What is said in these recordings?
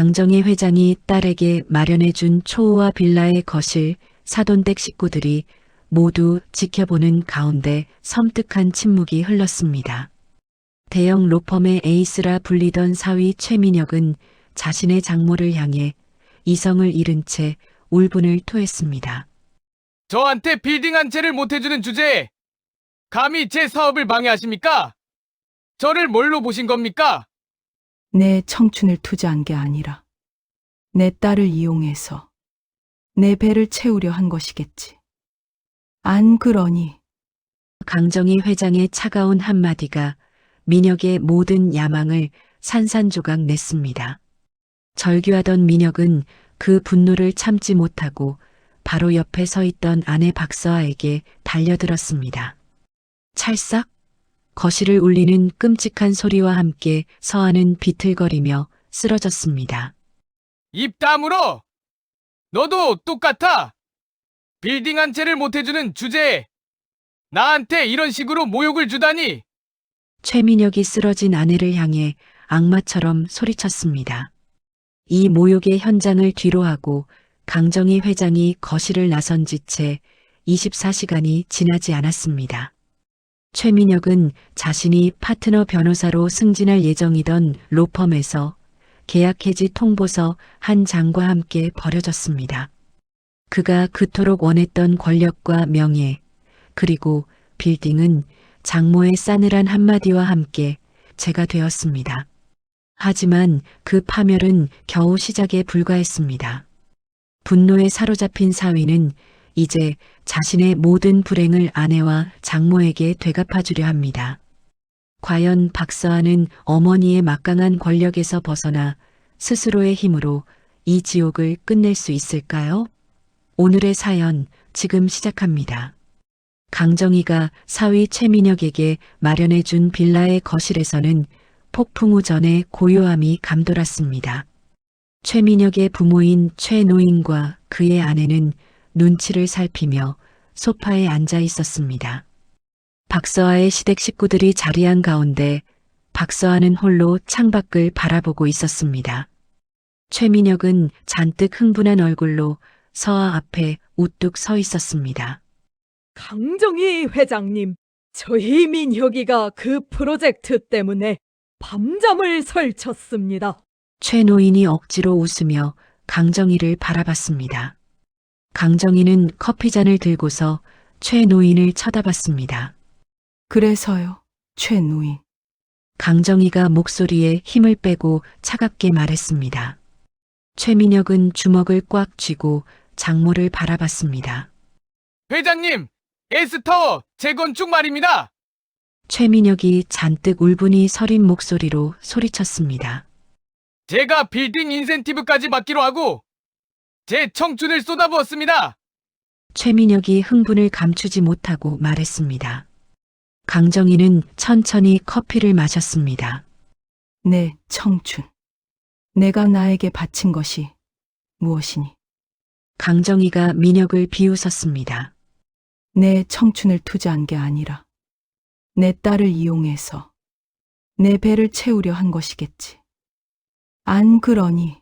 강정희 회장이 딸에게 마련해준 초호화 빌라의 거실, 사돈댁 식구들이 모두 지켜보는 가운데 섬뜩한 침묵이 흘렀습니다. 대형 로펌의 에이스라 불리던 사위 최민혁은 자신의 장모를 향해 이성을 잃은 채 울분을 토했습니다. 저한테 빌딩 한 채를 못 해주는 주제에 감히 제 사업을 방해하십니까? 저를 뭘로 보신 겁니까? 내 청춘을 투자한 게 아니라 내 딸을 이용해서 내 배를 채우려 한 것이겠지. 안 그러니? 강정희 회장의 차가운 한마디가 민혁의 모든 야망을 산산조각 냈습니다. 절규하던 민혁은 그 분노를 참지 못하고 바로 옆에 서 있던 아내 박서아에게 달려들었습니다. 찰싹! 거실을 울리는 끔찍한 소리와 함께 서아는 비틀거리며 쓰러졌습니다. 입 다물어! 너도 똑같아! 빌딩 한 채를 못 해주는 주제에 나한테 이런 식으로 모욕을 주다니! 최민혁이 쓰러진 아내를 향해 악마처럼 소리쳤습니다. 이 모욕의 현장을 뒤로하고 강정희 회장이 거실을 나선 지 채 24시간이 지나지 않았습니다. 최민혁은 자신이 파트너 변호사로 승진할 예정이던 로펌에서 계약 해지 통보서 한 장과 함께 버려졌습니다. 그가 그토록 원했던 권력과 명예, 그리고 빌딩은 장모의 싸늘한 한마디와 함께 재가 되었습니다. 하지만 그 파멸은 겨우 시작에 불과했습니다. 분노에 사로잡힌 사위는 이제 자신의 모든 불행을 아내와 장모에게 되갚아주려 합니다. 과연 박서아는 어머니의 막강한 권력에서 벗어나 스스로의 힘으로 이 지옥을 끝낼 수 있을까요? 오늘의 사연 지금 시작합니다. 강정희가 사위 최민혁에게 마련해준 빌라의 거실에서는 폭풍 후 전에 고요함이 감돌았습니다. 최민혁의 부모인 최노인과 그의 아내는 눈치를 살피며 소파에 앉아 있었습니다. 박서아의 시댁 식구들이 자리한 가운데 박서아는 홀로 창밖을 바라보고 있었습니다. 최민혁은 잔뜩 흥분한 얼굴로 서아 앞에 우뚝 서 있었습니다. 강정희 회장님, 저희 민혁이가 그 프로젝트 때문에 밤잠을 설쳤습니다. 최 노인이 억지로 웃으며 강정희를 바라봤습니다. 강정희는 커피잔을 들고서 최 노인을 쳐다봤습니다. 그래서요, 최 노인. 강정희가 목소리에 힘을 빼고 차갑게 말했습니다. 최민혁은 주먹을 꽉 쥐고 장모를 바라봤습니다. 회장님, S타워 재건축 말입니다! 최민혁이 잔뜩 울분이 서린 목소리로 소리쳤습니다. 제가 빌딩 인센티브까지 받기로 하고 제 청춘을 쏟아부었습니다! 최민혁이 흥분을 감추지 못하고 말했습니다. 강정희는 천천히 커피를 마셨습니다. 내 청춘. 내가 나에게 바친 것이 무엇이니? 강정희가 민혁을 비웃었습니다. 내 청춘을 투자한 게 아니라 내 딸을 이용해서 내 배를 채우려 한 것이겠지. 안 그러니?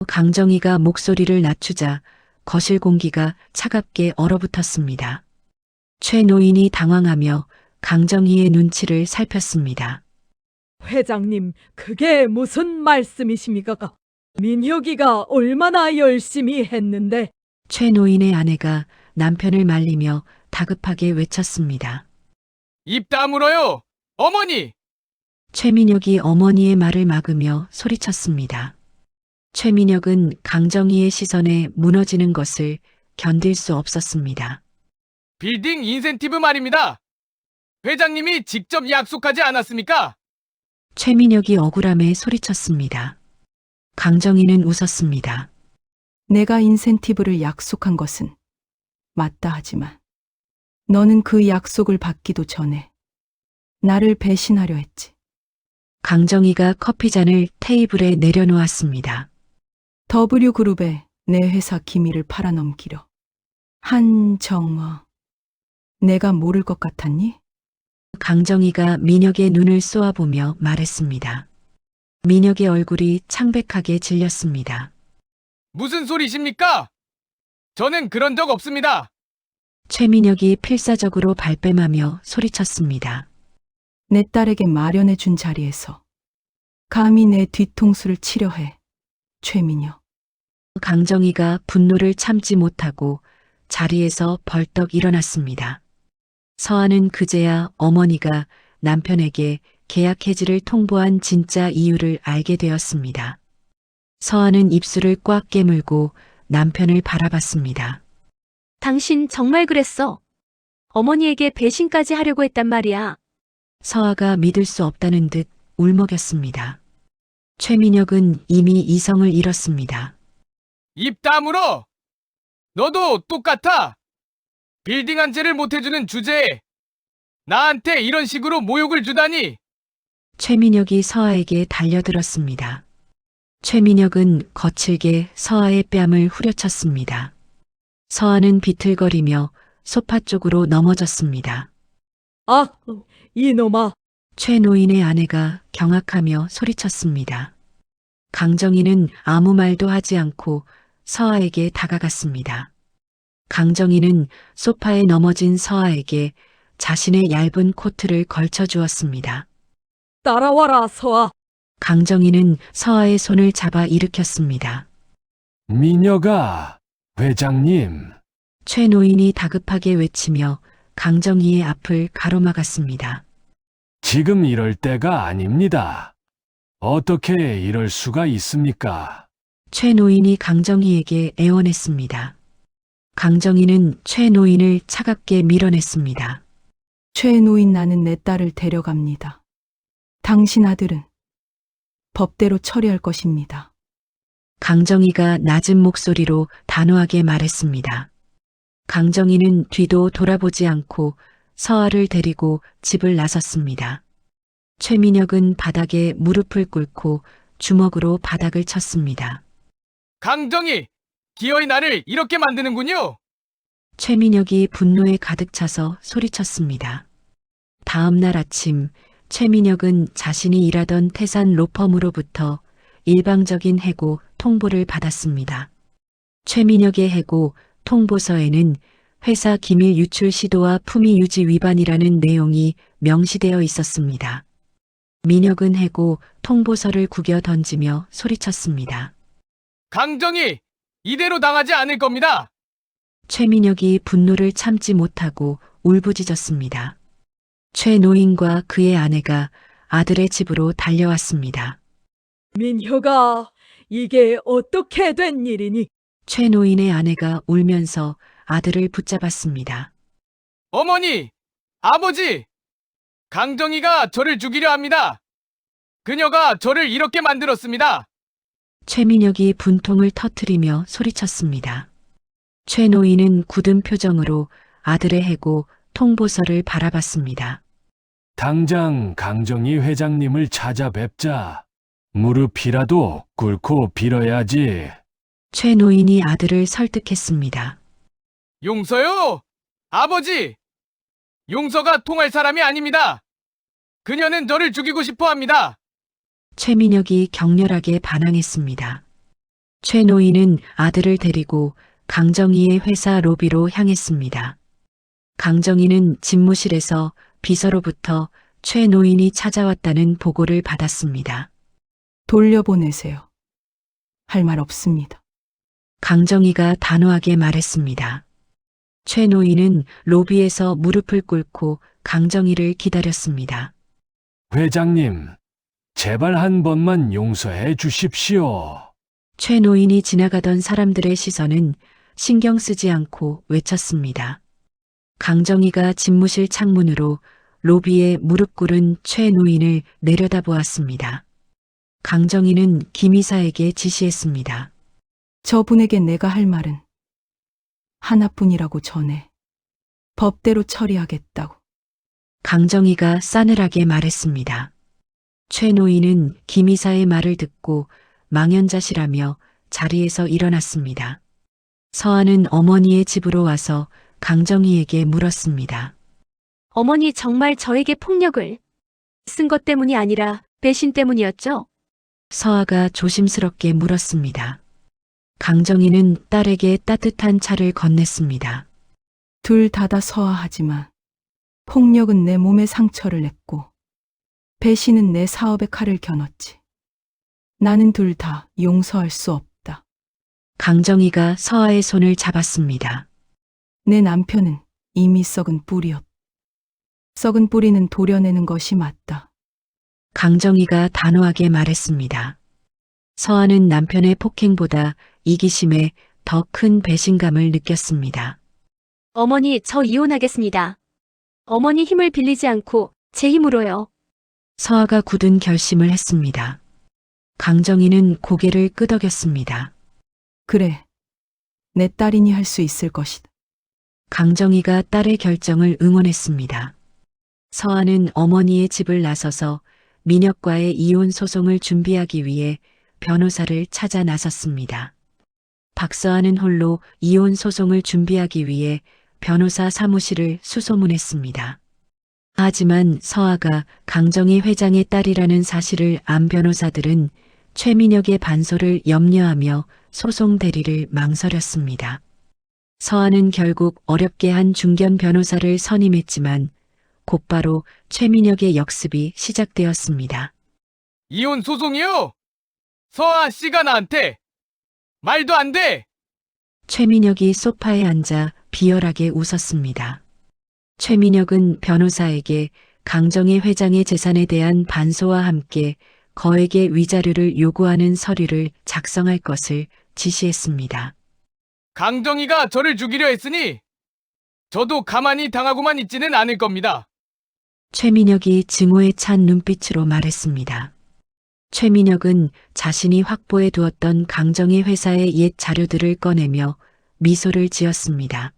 강정희가 목소리를 낮추자 거실 공기가 차갑게 얼어붙었습니다. 최 노인이 당황하며 강정희의 눈치를 살폈습니다. 회장님, 그게 무슨 말씀이십니까? 민혁이가 얼마나 열심히 했는데. 최 노인의 아내가 남편을 말리며 다급하게 외쳤습니다. 입 다물어요! 어머니! 최민혁이 어머니의 말을 막으며 소리쳤습니다. 최민혁은 강정희의 시선에 무너지는 것을 견딜 수 없었습니다. 빌딩 인센티브 말입니다! 회장님이 직접 약속하지 않았습니까? 최민혁이 억울함에 소리쳤습니다. 강정희는 웃었습니다. 내가 인센티브를 약속한 것은 맞다 하지만 너는 그 약속을 받기도 전에 나를 배신하려 했지. 강정희가 커피잔을 테이블에 내려놓았습니다. W그룹에 내 회사 기밀을 팔아넘기려. 한정화. 내가 모를 것 같았니? 강정희가 민혁의 눈을 쏘아보며 말했습니다. 민혁의 얼굴이 창백하게 질렸습니다. 무슨 소리십니까? 저는 그런 적 없습니다. 최민혁이 필사적으로 발뺌하며 소리쳤습니다. 내 딸에게 마련해 준 자리에서 감히 내 뒤통수를 치려 해. 최민혁. 강정희가 분노를 참지 못하고 자리에서 벌떡 일어났습니다. 서아는 그제야 어머니가 남편에게 계약 해지를 통보한 진짜 이유를 알게 되었습니다. 서아는 입술을 꽉 깨물고 남편을 바라봤습니다. 당신 정말 그랬어. 어머니에게 배신까지 하려고 했단 말이야. 서아가 믿을 수 없다는 듯 울먹였습니다. 최민혁은 이미 이성을 잃었습니다. 입 다물어! 너도 똑같아! 빌딩 한 채를 못 해주는 주제에 나한테 이런 식으로 모욕을 주다니! 최민혁이 서아에게 달려들었습니다. 최민혁은 거칠게 서아의 뺨을 후려쳤습니다. 서아는 비틀거리며 소파 쪽으로 넘어졌습니다. 아, 이놈아. 최 노인의 아내가 경악하며 소리쳤습니다. 강정희는 아무 말도 하지 않고 서아에게 다가갔습니다. 강정희는 소파에 넘어진 서아에게 자신의 얇은 코트를 걸쳐 주었습니다. 따라와라, 서아. 강정희는 서아의 손을 잡아 일으켰습니다. 민혁아, 회장님. 최 노인이 다급하게 외치며 강정희의 앞을 가로막았습니다. 지금 이럴 때가 아닙니다. 어떻게 이럴 수가 있습니까? 최 노인이 강정희에게 애원했습니다. 강정희는 최 노인을 차갑게 밀어냈습니다. 최 노인 나는 내 딸을 데려갑니다. 당신 아들은 법대로 처리할 것입니다. 강정희가 낮은 목소리로 단호하게 말했습니다. 강정희는 뒤도 돌아보지 않고 서아를 데리고 집을 나섰습니다. 최민혁은 바닥에 무릎을 꿇고 주먹으로 바닥을 쳤습니다. 강정희! 기어이 나를 이렇게 만드는군요! 최민혁이 분노에 가득 차서 소리쳤습니다. 다음 날 아침 최민혁은 자신이 일하던 태산 로펌으로부터 일방적인 해고 통보를 받았습니다. 최민혁의 해고 통보서에는 회사 기밀 유출 시도와 품위 유지 위반이라는 내용이 명시되어 있었습니다. 민혁은 해고 통보서를 구겨 던지며 소리쳤습니다. 강정희! 이대로 당하지 않을 겁니다! 최민혁이 분노를 참지 못하고 울부짖었습니다. 최 노인과 그의 아내가 아들의 집으로 달려왔습니다. 민혁아, 이게 어떻게 된 일이니? 최 노인의 아내가 울면서 아들을 붙잡았습니다. 어머니! 아버지! 강정희가 저를 죽이려 합니다! 그녀가 저를 이렇게 만들었습니다! 최민혁이 분통을 터뜨리며 소리쳤습니다. 최 노인은 굳은 표정으로 아들의 해고 통보서를 바라봤습니다. 당장 강정희 회장님을 찾아뵙자. 무릎이라도 꿇고 빌어야지. 최 노인이 아들을 설득했습니다. 용서요! 아버지! 용서가 통할 사람이 아닙니다! 그녀는 저를 죽이고 싶어 합니다! 최민혁이 격렬하게 반항했습니다. 최 노인은 아들을 데리고 강정희의 회사 로비로 향했습니다. 강정희는 집무실에서 비서로부터 최 노인이 찾아왔다는 보고를 받았습니다. 돌려보내세요. 할 말 없습니다. 강정희가 단호하게 말했습니다. 최 노인은 로비에서 무릎을 꿇고 강정희를 기다렸습니다. 회장님, 제발 한 번만 용서해 주십시오. 최 노인이 지나가던 사람들의 시선은 신경 쓰지 않고 외쳤습니다. 강정희가 집무실 창문으로 로비에 무릎 꿇은 최 노인을 내려다보았습니다. 강정희는 김 이사에게 지시했습니다. 저분에게 내가 할 말은 하나뿐이라고 전해. 법대로 처리하겠다고. 강정희가 싸늘하게 말했습니다. 최 노인은 김 이사의 말을 듣고 망연자실하며 자리에서 일어났습니다. 서아는 어머니의 집으로 와서 강정희에게 물었습니다. 어머니 정말 저에게 폭력을 쓴 것 때문이 아니라 배신 때문이었죠? 서아가 조심스럽게 물었습니다. 강정희는 딸에게 따뜻한 차를 건넸습니다. 둘 다 서하하지만 폭력은 내 몸에 상처를 냈고 배신은 내 사업에 칼을 겨눴지. 나는 둘 다 용서할 수 없다. 강정희가 서아의 손을 잡았습니다. 내 남편은 이미 썩은 뿌리였다. 썩은 뿌리는 도려내는 것이 맞다. 강정희가 단호하게 말했습니다. 서아는 남편의 폭행보다 이기심에 더 큰 배신감을 느꼈습니다. 어머니, 저 이혼하겠습니다. 어머니 힘을 빌리지 않고 제 힘으로요. 서아가 굳은 결심을 했습니다. 강정희는 고개를 끄덕였습니다. 그래. 내 딸이니 할 수 있을 것이다. 강정희가 딸의 결정을 응원했습니다. 서아는 어머니의 집을 나서서 민혁과의 이혼 소송을 준비하기 위해 변호사를 찾아 나섰습니다. 박서아는 홀로 이혼 소송을 준비하기 위해 변호사 사무실을 수소문했습니다. 하지만 서아가 강정희 회장의 딸이라는 사실을 안 변호사들은 최민혁의 반소를 염려하며 소송 대리를 망설였습니다. 서아는 결국 어렵게 한 중견 변호사를 선임했지만 곧바로 최민혁의 역습이 시작되었습니다. 이혼 소송이요? 서아 씨가 나한테 말도 안 돼. 최민혁이 소파에 앉아 비열하게 웃었습니다. 최민혁은 변호사에게 강정희 회장의 재산에 대한 반소와 함께 거액의 위자료를 요구하는 서류를 작성할 것을 지시했습니다. 강정희가 저를 죽이려 했으니 저도 가만히 당하고만 있지는 않을 겁니다. 최민혁이 증오에 찬 눈빛으로 말했습니다. 최민혁은 자신이 확보해 두었던 강정희 회사의 옛 자료들을 꺼내며 미소를 지었습니다.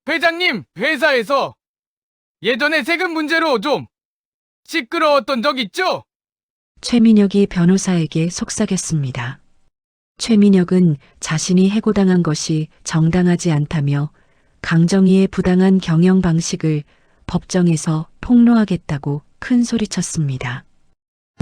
회장님, 회사에서 예전에 세금 문제로 좀 시끄러웠던 적 있죠? 최민혁이 변호사에게 속삭였습니다. 최민혁은 자신이 해고당한 것이 정당하지 않다며 강정희의 부당한 경영 방식을 법정에서 폭로하겠다고 큰 소리쳤습니다.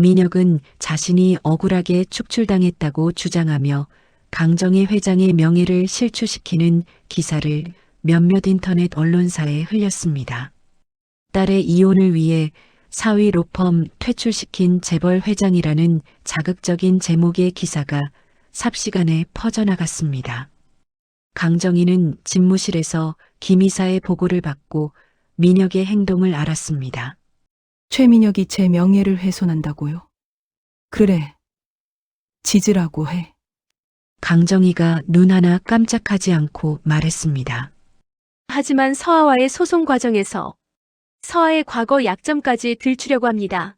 민혁은 자신이 억울하게 축출당했다고 주장하며 강정희 회장의 명예를 실추시키는 기사를 몇몇 인터넷 언론사에 흘렸습니다. 딸의 이혼을 위해 사위 로펌 퇴출시킨 재벌 회장이라는 자극적인 제목의 기사가 삽시간에 퍼져나갔습니다. 강정희는 집무실에서 김 이사의 보고를 받고 민혁의 행동을 알았습니다. 최민혁이 제 명예를 훼손한다고요? 그래. 지지라고 해. 강정희가 눈 하나 깜짝하지 않고 말했습니다. 하지만 서아와의 소송 과정에서 서아의 과거 약점까지 들추려고 합니다.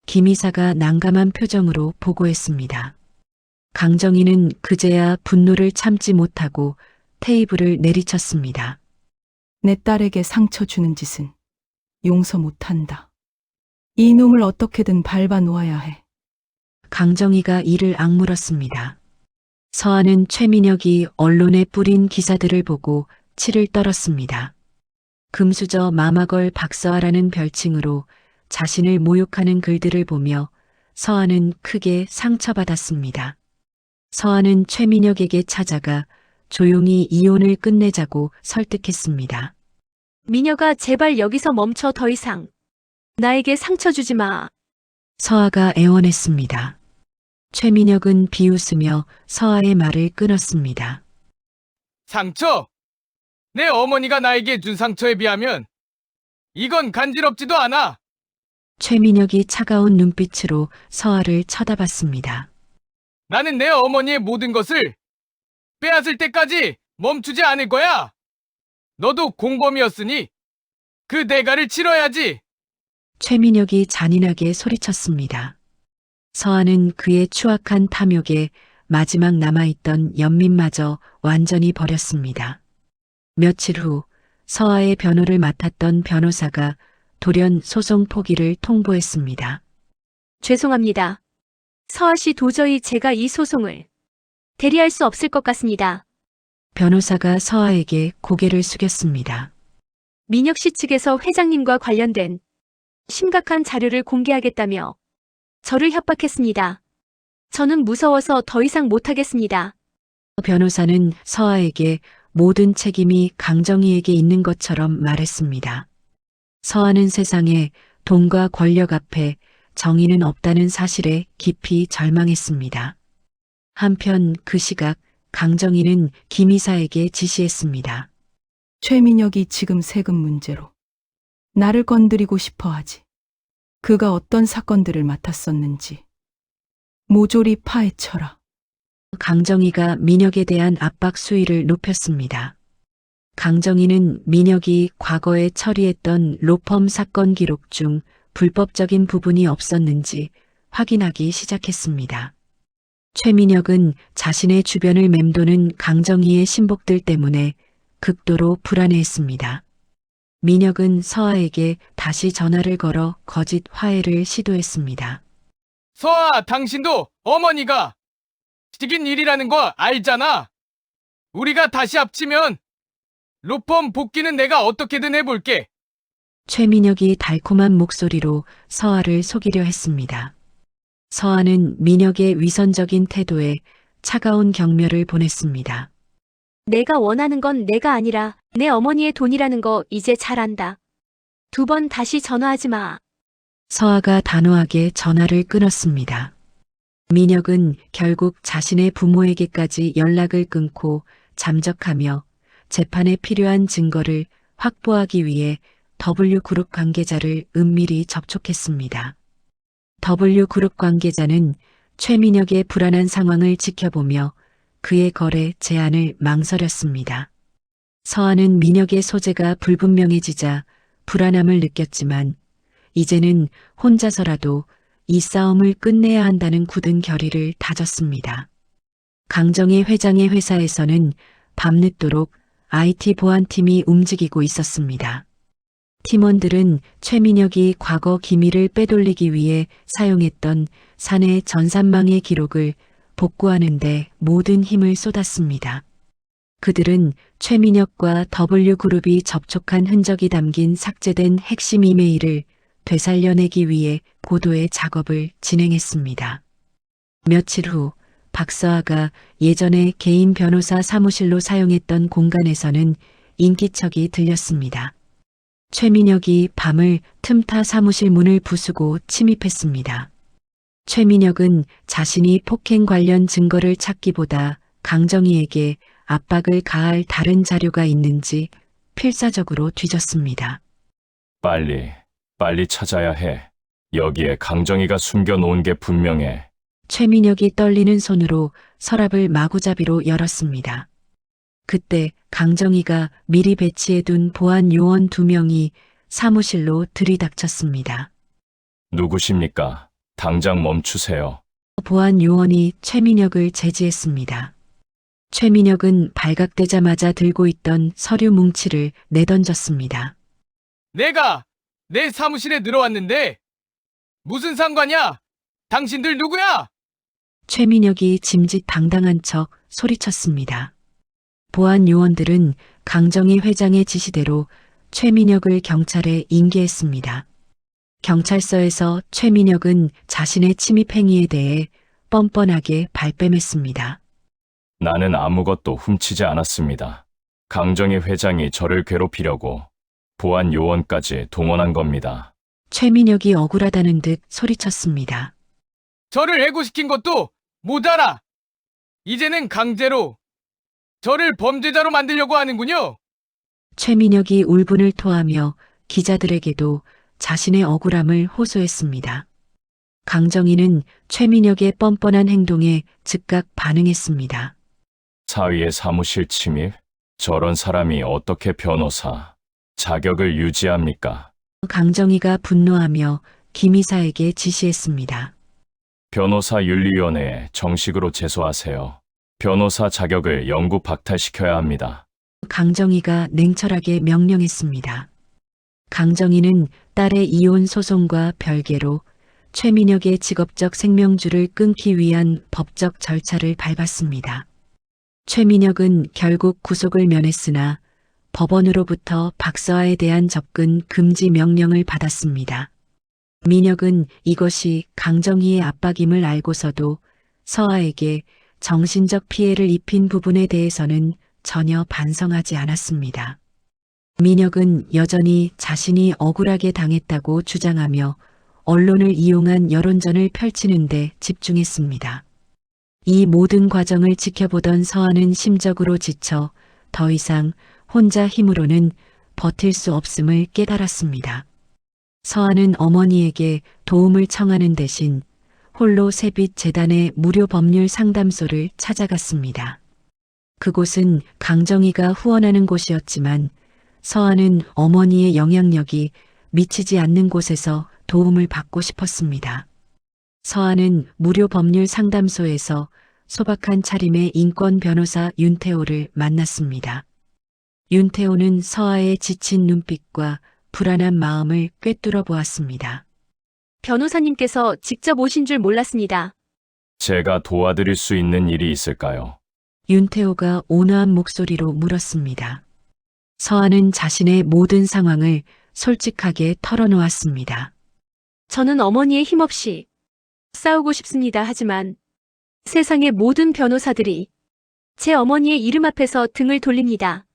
김 이사가 난감한 표정으로 보고했습니다. 강정희는 그제야 분노를 참지 못하고 테이블을 내리쳤습니다. 내 딸에게 상처 주는 짓은 용서 못한다. 이 놈을 어떻게든 밟아 놓아야 해. 강정희가 이를 악물었습니다. 서아는 최민혁이 언론에 뿌린 기사들을 보고 치를 떨었습니다. 금수저 마마걸 박서아라는 별칭으로 자신을 모욕하는 글들을 보며 서아는 크게 상처받았습니다. 서아는 최민혁에게 찾아가 조용히 이혼을 끝내자고 설득했습니다. 민혁아, 제발 여기서 멈춰. 더 이상 나에게 상처 주지 마. 서아가 애원했습니다. 최민혁은 비웃으며 서아의 말을 끊었습니다. 상처? 내 어머니가 나에게 준 상처에 비하면 이건 간지럽지도 않아. 최민혁이 차가운 눈빛으로 서아를 쳐다봤습니다. 나는 내 어머니의 모든 것을 빼앗을 때까지 멈추지 않을 거야. 너도 공범이었으니 그 대가를 치러야지. 최민혁이 잔인하게 소리쳤습니다. 서아는 그의 추악한 탐욕에 마지막 남아있던 연민마저 완전히 버렸습니다. 며칠 후 서아의 변호를 맡았던 변호사가 돌연 소송 포기를 통보했습니다. 죄송합니다. 서아 씨, 도저히 제가 이 소송을 대리할 수 없을 것 같습니다. 변호사가 서아에게 고개를 숙였습니다. 민혁 씨 측에서 회장님과 관련된 심각한 자료를 공개하겠다며 저를 협박했습니다. 저는 무서워서 더 이상 못하겠습니다. 변호사는 서아에게 모든 책임이 강정희에게 있는 것처럼 말했습니다. 서아는 세상에 돈과 권력 앞에 정의는 없다는 사실에 깊이 절망했습니다. 한편 그 시각 강정희는 김 이사에게 지시했습니다. 최민혁이 지금 세금 문제로 나를 건드리고 싶어 하지. 그가 어떤 사건들을 맡았었는지 모조리 파헤쳐라. 강정희가 민혁에 대한 압박 수위를 높였습니다. 강정희는 민혁이 과거에 처리했던 로펌 사건 기록 중 불법적인 부분이 없었는지 확인하기 시작했습니다. 최민혁은 자신의 주변을 맴도는 강정희의 신복들 때문에 극도로 불안해했습니다. 민혁은 서아에게 다시 전화를 걸어 거짓 화해를 시도했습니다. 서아, 당신도 어머니가 시킨 일이라는 거 알잖아. 우리가 다시 합치면 로펌 복귀는 내가 어떻게든 해볼게. 최민혁이 달콤한 목소리로 서아를 속이려 했습니다. 서아는 민혁의 위선적인 태도에 차가운 경멸을 보냈습니다. 내가 원하는 건 내가 아니라 내 어머니의 돈이라는 거 이제 잘 안다. 2번 다시 전화하지 마. 서아가 단호하게 전화를 끊었습니다. 민혁은 결국 자신의 부모에게까지 연락을 끊고 잠적하며 재판에 필요한 증거를 확보하기 위해 W그룹 관계자를 은밀히 접촉했습니다. W그룹 관계자는 최민혁의 불안한 상황을 지켜보며 그의 거래 제안을 망설였습니다. 서아는 민혁의 소재가 불분명해지자 불안함을 느꼈지만 이제는 혼자서라도 이 싸움을 끝내야 한다는 굳은 결의를 다졌습니다. 강정희 회장의 회사에서는 밤늦도록 IT 보안팀이 움직이고 있었습니다. 팀원들은 최민혁이 과거 기밀을 빼돌리기 위해 사용했던 사내 전산망의 기록을 복구하는 데 모든 힘을 쏟았습니다. 그들은 최민혁과 W그룹이 접촉한 흔적이 담긴 삭제된 핵심 이메일을 되살려내기 위해 고도의 작업을 진행했습니다. 며칠 후 박서아가 예전에 개인 변호사 사무실로 사용했던 공간에서는 인기척이 들렸습니다. 최민혁이 밤을 틈타 사무실 문을 부수고 침입했습니다. 최민혁은 자신이 폭행 관련 증거를 찾기보다 강정희에게 압박을 가할 다른 자료가 있는지 필사적으로 뒤졌습니다. 빨리 찾아야 해. 여기에 강정희가 숨겨놓은 게 분명해. 최민혁이 떨리는 손으로 서랍을 마구잡이로 열었습니다. 그때 강정희가 미리 배치해둔 보안 요원 2명이 사무실로 들이닥쳤습니다. 누구십니까? 당장 멈추세요. 보안 요원이 최민혁을 제지했습니다. 최민혁은 발각되자마자 들고 있던 서류 뭉치를 내던졌습니다. 내가 내 사무실에 들어왔는데 무슨 상관이야? 당신들 누구야? 최민혁이 짐짓당당한 척 소리쳤습니다. 보안 요원들은 강정희 회장의 지시대로 최민혁을 경찰에 인계했습니다. 경찰서에서 최민혁은 자신의 침입 행위에 대해 뻔뻔하게 발뺌했습니다. 나는 아무것도 훔치지 않았습니다. 강정희 회장이 저를 괴롭히려고 보안 요원까지 동원한 겁니다. 최민혁이 억울하다는 듯 소리쳤습니다. 저를 해고시킨 것도 모자라. 이제는 강제로 저를 범죄자로 만들려고 하는군요. 최민혁이 울분을 토하며 기자들에게도 자신의 억울함을 호소했습니다. 강정희는 최민혁의 뻔뻔한 행동에 즉각 반응했습니다. 사위의 사무실 침입? 저런 사람이 어떻게 변호사 자격을 유지합니까? 강정희가 분노하며 김 이사에게 지시했습니다. 변호사 윤리위원회에 정식으로 제소하세요. 변호사 자격을 영구 박탈시켜야 합니다. 강정희가 냉철하게 명령했습니다. 강정희는 딸의 이혼 소송과 별개로 최민혁의 직업적 생명줄을 끊기 위한 법적 절차를 밟았습니다. 최민혁은 결국 구속을 면했으나 법원으로부터 박서아에 대한 접근 금지 명령을 받았습니다. 민혁은 이것이 강정희의 압박임을 알고서도 서아에게 정신적 피해를 입힌 부분에 대해서는 전혀 반성하지 않았습니다. 민혁은 여전히 자신이 억울하게 당했다고 주장하며 언론을 이용한 여론전을 펼치는 데 집중했습니다. 이 모든 과정을 지켜보던 서아는 심적으로 지쳐 더 이상 혼자 힘으로는 버틸 수 없음을 깨달았습니다. 서아는 어머니에게 도움을 청하는 대신 홀로 새빛 재단의 무료 법률 상담소를 찾아갔습니다. 그곳은 강정희가 후원하는 곳이었지만 서아는 어머니의 영향력이 미치지 않는 곳에서 도움을 받고 싶었습니다. 서아는 무료 법률 상담소에서 소박한 차림의 인권 변호사 윤태호를 만났습니다. 윤태호는 서아의 지친 눈빛과 불안한 마음을 꿰뚫어 보았습니다. 변호사님께서 직접 오신 줄 몰랐습니다. 제가 도와드릴 수 있는 일이 있을까요? 윤태호가 온화한 목소리로 물었습니다. 서아는 자신의 모든 상황을 솔직하게 털어놓았습니다. 저는 어머니의 힘없이 싸우고 싶습니다. 하지만 세상의 모든 변호사들이 제 어머니의 이름 앞에서 등을 돌립니다.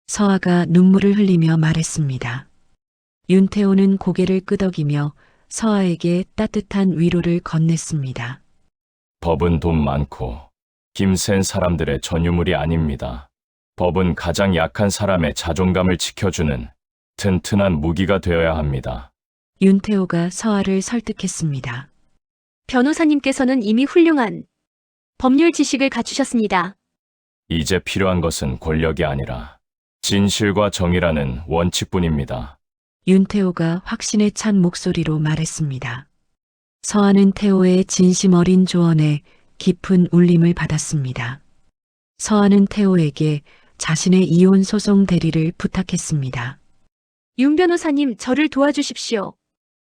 서아가 눈물을 흘리며 말했습니다. 윤태호는 고개를 끄덕이며 서아에게 따뜻한 위로를 건넸습니다. 법은 돈 많고 힘센 사람들의 전유물이 아닙니다. 법은 가장 약한 사람의 자존감을 지켜주는 튼튼한 무기가 되어야 합니다. 윤태호가 서아를 설득했습니다. 변호사님께서는 이미 훌륭한 법률 지식을 갖추셨습니다. 이제 필요한 것은 권력이 아니라 진실과 정의라는 원칙뿐입니다. 윤태호가 확신에 찬 목소리로 말했습니다. 서아는 태호의 진심 어린 조언에 깊은 울림을 받았습니다. 서아는 태호에게 자신의 이혼 소송 대리를 부탁했습니다. 윤 변호사님, 저를 도와주십시오.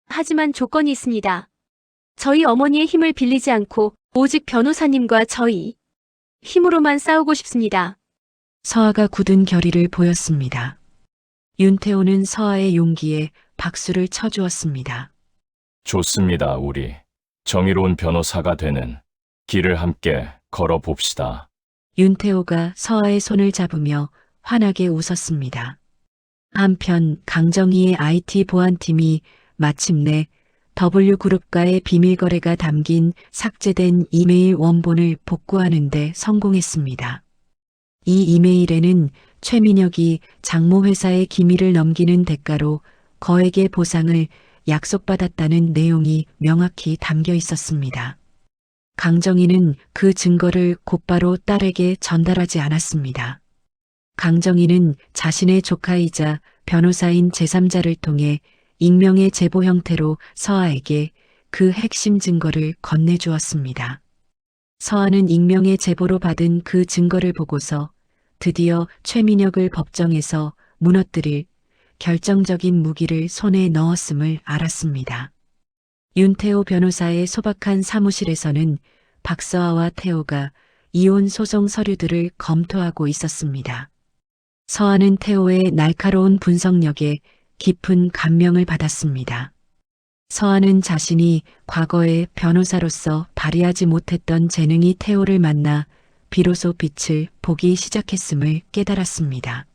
하지만 조건이 있습니다. 저희 어머니의 힘을 빌리지 않고 오직 변호사님과 저희 힘으로만 싸우고 싶습니다. 서아가 굳은 결의를 보였습니다. 윤태호는 서아의 용기에 박수를 쳐주었습니다. 좋습니다, 우리. 정의로운 변호사가 되는 길을 함께 걸어봅시다. 윤태호가 서아의 손을 잡으며 환하게 웃었습니다. 한편 강정희의 IT 보안팀이 마침내 W그룹과의 비밀거래가 담긴 삭제된 이메일 원본을 복구하는 데 성공했습니다. 이 이메일에는 최민혁이 장모 회사의 기밀을 넘기는 대가로 거액의 보상을 약속받았다는 내용이 명확히 담겨 있었습니다. 강정희는 그 증거를 곧바로 딸에게 전달하지 않았습니다. 강정희는 자신의 조카이자 변호사인 제3자를 통해 익명의 제보 형태로 서아에게 그 핵심 증거를 건네주었습니다. 서아는 익명의 제보로 받은 그 증거를 보고서 드디어 최민혁을 법정에서 무너뜨릴 결정적인 무기를 손에 넣었음을 알았습니다. 윤태호 변호사의 소박한 사무실에서는 박서아와 태호가 이혼 소송 서류들을 검토하고 있었습니다. 서아는 태호의 날카로운 분석력에 깊은 감명을 받았습니다. 서아는 자신이 과거에 변호사로서 발휘하지 못했던 재능이 태호를 만나 비로소 빛을 보기 시작했음을 깨달았습니다.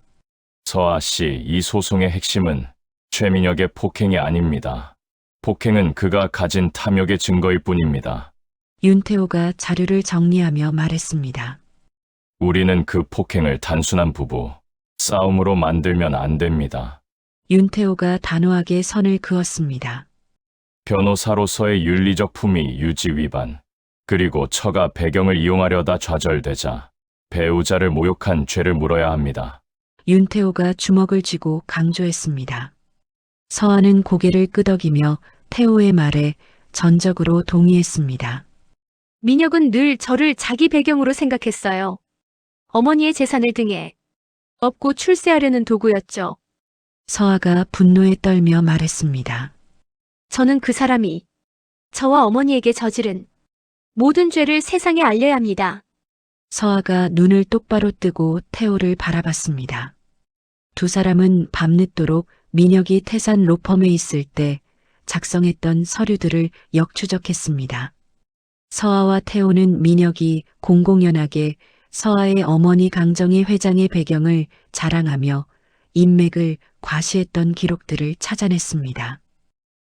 서아 씨, 이 소송의 핵심은 최민혁의 폭행이 아닙니다. 폭행은 그가 가진 탐욕의 증거일 뿐입니다. 윤태호가 자료를 정리하며 말했습니다. 우리는 그 폭행을 단순한 부부 싸움으로 만들면 안 됩니다. 윤태호가 단호하게 선을 그었습니다. 변호사로서의 윤리적 품위 유지 위반, 그리고 처가 배경을 이용하려다 좌절되자 배우자를 모욕한 죄를 물어야 합니다. 윤태호가 주먹을 쥐고 강조했습니다. 서아는 고개를 끄덕이며 태호의 말에 전적으로 동의했습니다. 민혁은 늘 저를 자기 배경으로 생각했어요. 어머니의 재산을 등에 업고 출세하려는 도구였죠. 서아가 분노에 떨며 말했습니다. 저는 그 사람이 저와 어머니에게 저지른 모든 죄를 세상에 알려야 합니다. 서아가 눈을 똑바로 뜨고 태호를 바라봤습니다. 두 사람은 밤늦도록 민혁이 태산 로펌에 있을 때 작성했던 서류들을 역추적했습니다. 서아와 태호는 민혁이 공공연하게 서아의 어머니 강정희 회장의 배경을 자랑하며 인맥을 과시했던 기록들을 찾아냈습니다.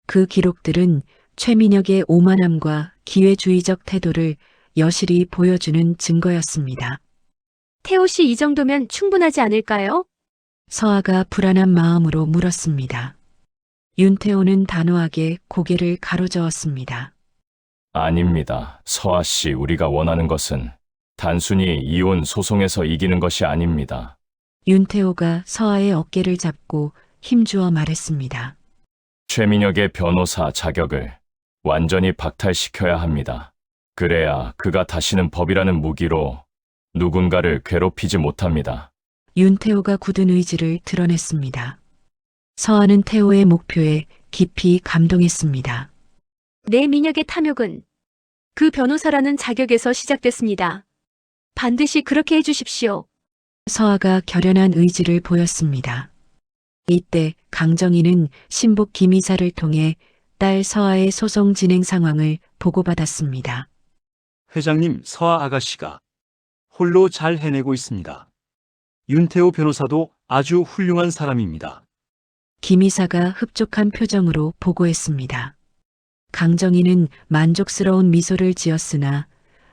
그 기록들은 최민혁의 오만함과 기회주의적 태도를 여실히 보여주는 증거였습니다. 태호 씨 이 정도면 충분하지 않을까요? 서아가 불안한 마음으로 물었습니다. 윤태호는 단호하게 고개를 가로저었습니다. 아닙니다. 서아 씨, 우리가 원하는 것은 단순히 이혼 소송에서 이기는 것이 아닙니다. 윤태호가 서아의 어깨를 잡고 힘주어 말했습니다. 최민혁의 변호사 자격을 완전히 박탈시켜야 합니다. 그래야 그가 다시는 법이라는 무기로 누군가를 괴롭히지 못합니다. 윤태호가 굳은 의지를 드러냈습니다. 서아는 태호의 목표에 깊이 감동했습니다. 내 민혁의 탐욕은 그 변호사라는 자격에서 시작됐습니다. 반드시 그렇게 해주십시오. 서아가 결연한 의지를 보였습니다. 이때 강정희는 신복 김 이사를 통해 딸 서아의 소송 진행 상황을 보고받았습니다. 회장님, 서아 아가씨가 홀로 잘 해내고 있습니다. 윤태호 변호사도 아주 훌륭한 사람입니다. 김 이사가 흡족한 표정으로 보고했습니다. 강정희는 만족스러운 미소를 지었으나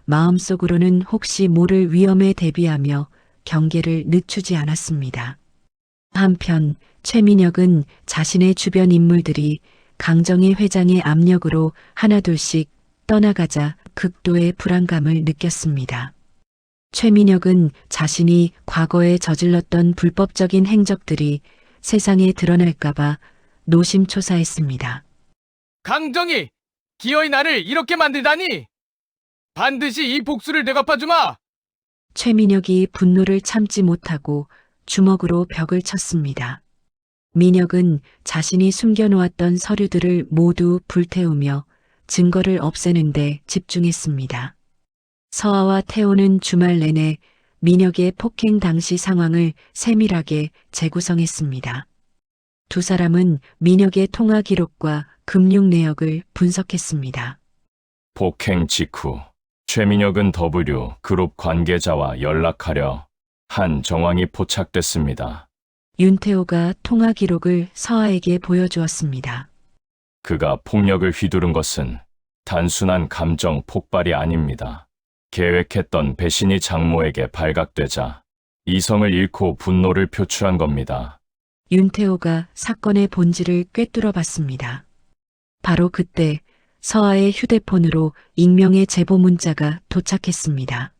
마음속으로는 혹시 모를 위험에 대비하며 경계를 늦추지 않았습니다. 한편 최민혁은 자신의 주변 인물들이 강정희 회장의 압력으로 하나둘씩 떠나가자 극도의 불안감을 느꼈습니다. 최민혁은 자신이 과거에 저질렀던 불법적인 행적들이 세상에 드러날까봐 노심초사했습니다. 강정희, 기어이 나를 이렇게 만들다니! 반드시 이 복수를 되갚아주마! 최민혁이 분노를 참지 못하고 주먹으로 벽을 쳤습니다. 민혁은 자신이 숨겨놓았던 서류들을 모두 불태우며 증거를 없애는데 집중했습니다. 서아와 태호는 주말 내내 민혁의 폭행 당시 상황을 세밀하게 재구성했습니다. 두 사람은 민혁의 통화 기록과 금융 내역을 분석했습니다. 폭행 직후 최민혁은 W 그룹 관계자와 연락하려 한 정황이 포착됐습니다. 윤태호가 통화 기록을 서아에게 보여주었습니다. 그가 폭력을 휘두른 것은 단순한 감정 폭발이 아닙니다. 계획했던 배신이 장모에게 발각되자 이성을 잃고 분노를 표출한 겁니다. 윤태호가 사건의 본질을 꿰뚫어 봤습니다. 바로 그때 서아의 휴대폰으로 익명의 제보 문자가 도착했습니다.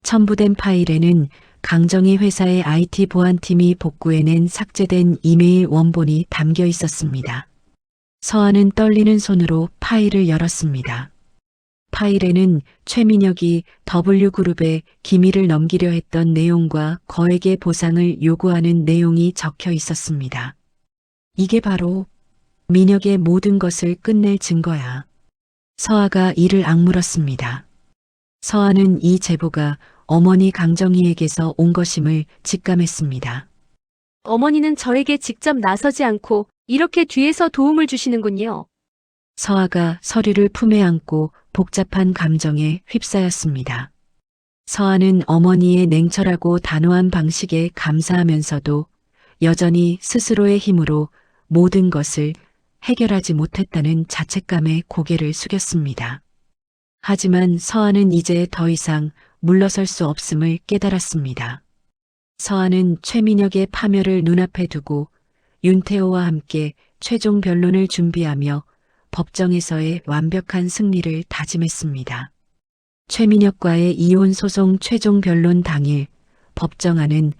첨부된 파일에는 강정희 회사의 IT 보안팀이 복구해낸 삭제된 이메일 원본이 담겨 있었습니다. 서아는 떨리는 손으로 파일을 열었습니다. 파일에는 최민혁이 W그룹에 기밀을 넘기려 했던 내용과 거액의 보상을 요구하는 내용이 적혀 있었습니다. 이게 바로 민혁의 모든 것을 끝낼 증거야. 서아가 이를 악물었습니다. 서아는 이 제보가 어머니 강정희에게서 온 것임을 직감했습니다. 어머니는 저에게 직접 나서지 않고 이렇게 뒤에서 도움을 주시는군요. 서아가 서류를 품에 안고 복잡한 감정에 휩싸였습니다. 서아는 어머니의 냉철하고 단호한 방식에 감사하면서도 여전히 스스로의 힘으로 모든 것을 해결하지 못했다는 자책감에 고개를 숙였습니다. 하지만 서아는 이제 더 이상 물러설 수 없음을 깨달았습니다. 서아는 최민혁의 파멸을 눈앞에 두고 윤태호와 함께 최종 변론을 준비하며 법정에서의 완벽한 승리를 다짐했습니다. 최민혁과의 이혼 소송 최종 변론 당일 법정안은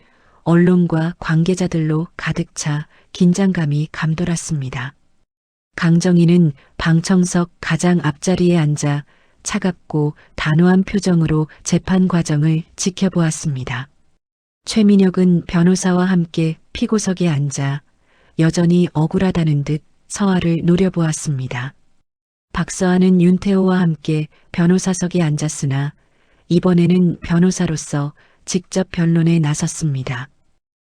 언론과 관계자들로 가득 차 긴장감이 감돌았습니다. 강정희는 방청석 가장 앞자리에 앉아 차갑고 단호한 표정으로 재판 과정을 지켜보았습니다. 최민혁은 변호사와 함께 피고석에 앉아 여전히 억울하다는 듯 서아를 노려보았습니다. 박서아는 윤태호와 함께 변호사석에 앉았으나 이번에는 변호사로서 직접 변론에 나섰습니다.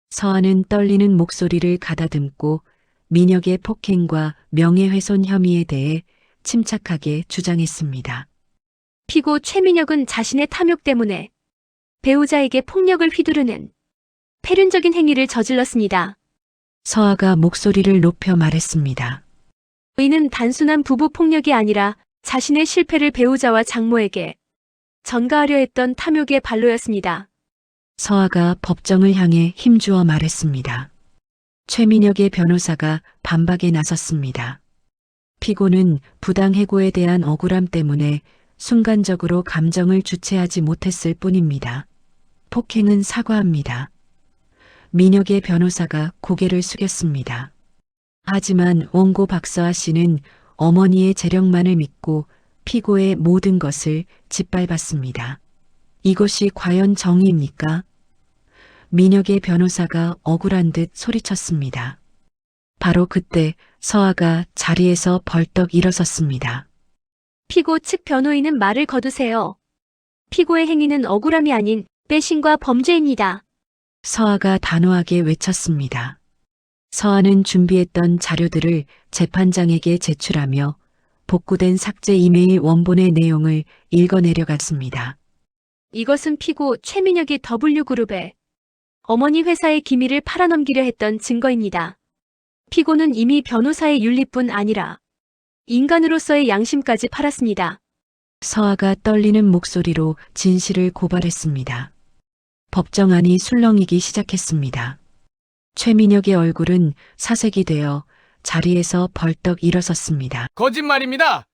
서아는 떨리는 목소리를 가다듬고 민혁의 폭행과 명예훼손 혐의에 대해 침착하게 주장했습니다. 피고 최민혁은 자신의 탐욕 때문에 배우자에게 폭력을 휘두르는 패륜적인 행위를 저질렀습니다. 서아가 목소리를 높여 말했습니다. 이는 단순한 부부 폭력이 아니라 자신의 실패를 배우자와 장모에게 전가하려 했던 탐욕의 발로였습니다. 서아가 법정을 향해 힘주어 말했습니다. 최민혁의 변호사가 반박에 나섰습니다. 피고는 부당 해고에 대한 억울함 때문에 순간적으로 감정을 주체하지 못했을 뿐입니다. 폭행은 사과합니다. 민혁의 변호사가 고개를 숙였습니다. 하지만 원고 박서아 씨는 어머니의 재력만을 믿고 피고의 모든 것을 짓밟았습니다. 이것이 과연 정의입니까? 민혁의 변호사가 억울한 듯 소리쳤습니다. 바로 그때 서아가 자리에서 벌떡 일어섰습니다. 피고 측 변호인은 말을 거두세요. 피고의 행위는 억울함이 아닌 배신과 범죄입니다. 서아가 단호하게 외쳤습니다. 서아는 준비했던 자료들을 재판장에게 제출하며 복구된 삭제 이메일 원본의 내용을 읽어내려갔습니다. 이것은 피고 최민혁이 W그룹에 어머니 회사의 기밀을 팔아넘기려 했던 증거입니다. 피고는 이미 변호사의 윤리뿐 아니라 인간으로서의 양심까지 팔았습니다. 서아가 떨리는 목소리로 진실을 고발했습니다. 법정 안이 술렁이기 시작했습니다. 최민혁의 얼굴은 사색이 되어 자리에서 벌떡 일어섰습니다. 거짓말입니다.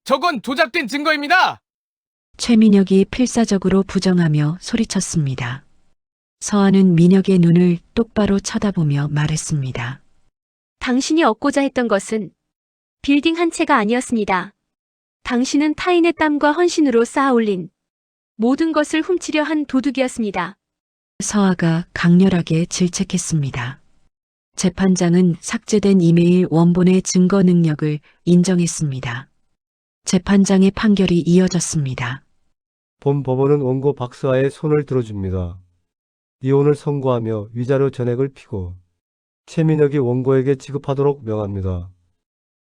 저건 조작된 증거입니다. 최민혁이 필사적으로 부정하며 소리쳤습니다. 서아는 민혁의 눈을 똑바로 쳐다보며 말했습니다. 당신이 얻고자 했던 것은 빌딩 한 채가 아니었습니다. 당신은 타인의 땀과 헌신으로 쌓아올린 모든 것을 훔치려 한 도둑이었습니다. 서아가 강렬하게 질책했습니다. 재판장은 삭제된 이메일 원본의 증거 능력을 인정했습니다. 재판장의 판결이 이어졌습니다. 본 법원은 원고 박서아의 손을 들어줍니다. 이혼을 선고하며 위자료 전액을 피고 최민혁이 원고에게 지급하도록 명합니다.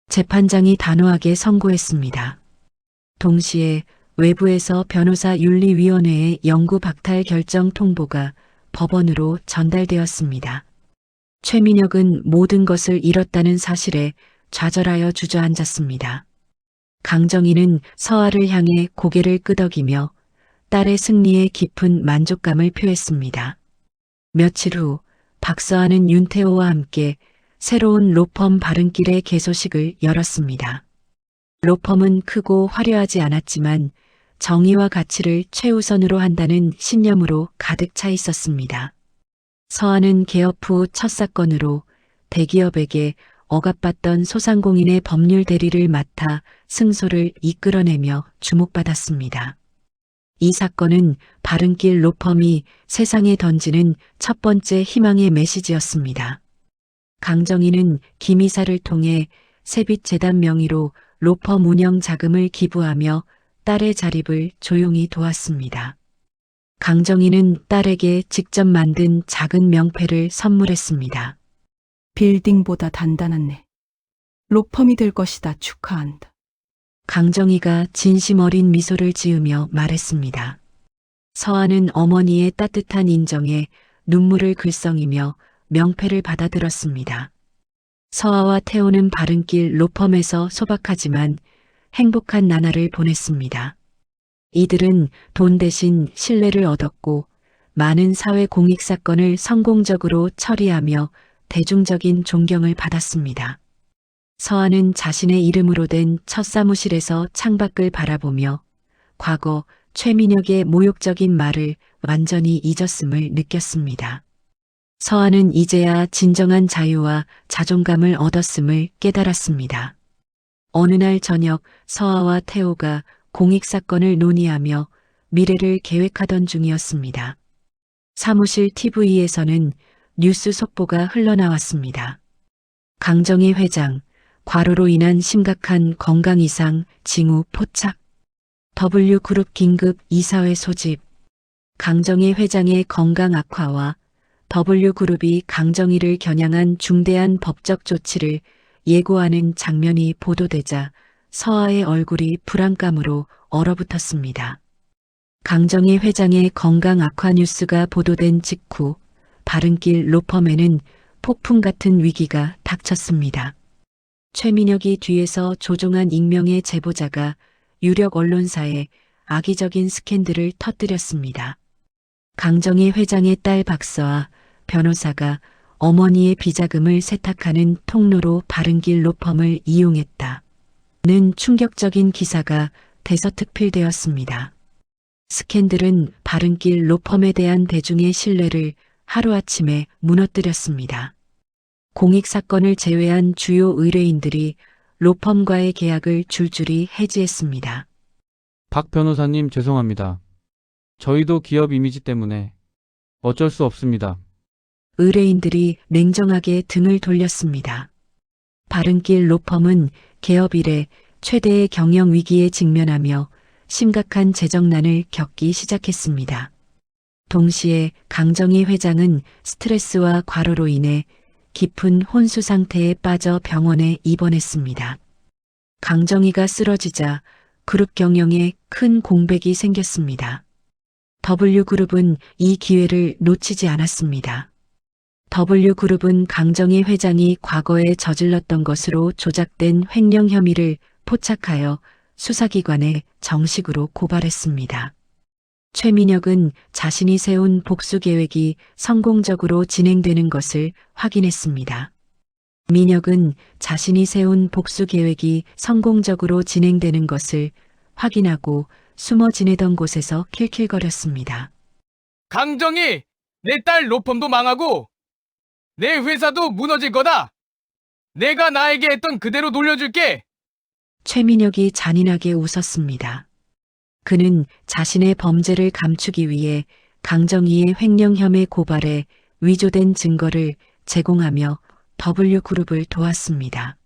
재판장이 단호하게 선고했습니다. 동시에 외부에서 변호사 윤리위원회의 영구 박탈 결정 통보가 법원으로 전달되었습니다. 최민혁은 모든 것을 잃었다는 사실에 좌절하여 주저앉았습니다. 강정희는 서아를 향해 고개를 끄덕이며 딸의 승리에 깊은 만족감을 표했습니다. 며칠 후 박서아는 윤태호와 함께 새로운 로펌 바른길의 개소식을 열었습니다. 로펌은 크고 화려하지 않았지만 정의와 가치를 최우선으로 한다는 신념으로 가득 차 있었습니다. 서아는 개업 후 첫 사건으로 대기업에게 억압받던 소상공인의 법률 대리를 맡아 승소를 이끌어내며 주목받았습니다. 이 사건은 바른길 로펌이 세상에 던지는 첫 번째 희망의 메시지였습니다. 강정희는 김 이사를 통해 세빛재단 명의로 로펌 운영 자금을 기부하며 딸의 자립을 조용히 도왔습니다. 강정희는 딸에게 직접 만든 작은 명패를 선물했습니다. 빌딩보다 단단한 로펌이 될 것이다. 축하한다. 강정희가 진심 어린 미소를 지으며 말했습니다. 서아는 어머니의 따뜻한 인정에 눈물을 글썽이며 명패를 받아들었습니다. 서아와 태호는 바른길 로펌에서 소박하지만 행복한 나날을 보냈습니다. 이들은 돈 대신 신뢰를 얻었고 많은 사회 공익 사건을 성공적으로 처리하며 대중적인 존경을 받았습니다. 서아는 자신의 이름으로 된 첫 사무실에서 창밖을 바라보며 과거 최민혁의 모욕적인 말을 완전히 잊었음을 느꼈습니다. 서아는 이제야 진정한 자유와 자존감을 얻었음을 깨달았습니다. 어느 날 저녁 서아와 태호가 공익사건을 논의하며 미래를 계획하던 중이었습니다. 사무실 TV에서는 뉴스 속보가 흘러나왔습니다. 강정희 회장, 과로로 인한 심각한 건강 이상, 징후 포착. W그룹 긴급 이사회 소집. 강정희 회장의 건강 악화와 W그룹이 강정희를 겨냥한 중대한 법적 조치를 예고하는 장면이 보도되자 서아의 얼굴이 불안감으로 얼어붙었습니다. 강정희 회장의 건강 악화 뉴스가 보도된 직후 바른길 로펌에는 폭풍 같은 위기가 닥쳤습니다. 최민혁이 뒤에서 조종한 익명의 제보자가 유력 언론사에 악의적인 스캔들을 터뜨렸습니다. 강정희 회장의 딸 박서아 변호사가 어머니의 비자금을 세탁하는 통로로 바른길 로펌을 이용했다는 충격적인 기사가 대서특필되었습니다. 스캔들은 바른길 로펌에 대한 대중의 신뢰를 하루아침에 무너뜨렸습니다. 공익사건을 제외한 주요 의뢰인들이 로펌과의 계약을 줄줄이 해지했습니다. 박 변호사님 죄송합니다. 저희도 기업 이미지 때문에 어쩔 수 없습니다. 의뢰인들이 냉정하게 등을 돌렸습니다. 바른길 로펌은 개업 이래 최대의 경영 위기에 직면하며 심각한 재정난을 겪기 시작했습니다. 동시에 강정희 회장은 스트레스와 과로로 인해 깊은 혼수 상태에 빠져 병원에 입원했습니다. 강정희가 쓰러지자 그룹 경영에 큰 공백이 생겼습니다. W그룹은 이 기회를 놓치지 않았습니다. W그룹은 강정희 회장이 과거에 저질렀던 것으로 조작된 횡령 혐의를 포착하여 수사기관에 정식으로 고발했습니다. 최민혁은 자신이 세운 복수 계획이 성공적으로 진행되는 것을 확인했습니다. 민혁은 자신이 세운 복수 계획이 성공적으로 진행되는 것을 확인하고 숨어 지내던 곳에서 킬킬거렸습니다. 강정희, 내 딸 로펌도 망하고 내 회사도 무너질 거다. 내가 나에게 했던 그대로 돌려줄게. 최민혁이 잔인하게 웃었습니다. 그는 자신의 범죄를 감추기 위해 강정희의 횡령 혐의 고발에 위조된 증거를 제공하며 W그룹을 도왔습니다.